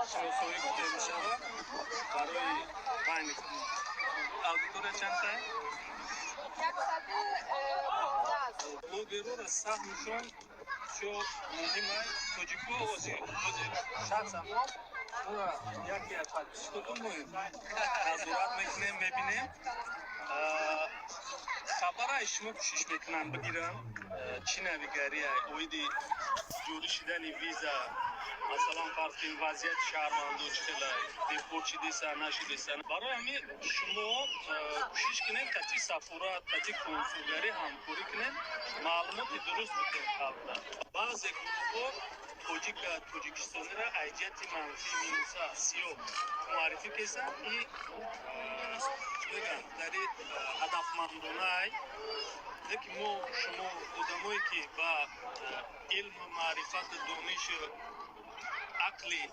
شناسایی بوده می شود برای بین اودیتور چند تا 115 او گرور سهمشون شو مهمه توجیکو اوزی شخص ما یکی از پاتیشتون مهم نظارت میکنیم میبینیم خبر شما کوشش میکنن بگیرن چی نویگری اویدی جوری شدن ویزا مثلا فرض کنید وضعیت شهروندو چطوره دیپورت شدیسن نشدیسن برای همین شما کوشش کنید کتی سفارت کتی کنسولگری همکاری کنید معلومات درست بکنید خلق بعضی گروه توجیکستانی را ایجت منفی مینوسا سیو معرفی کسان این بگم در هدفمندانه لیکن ما شما آدمایی که با علم معرفت دانش عقلی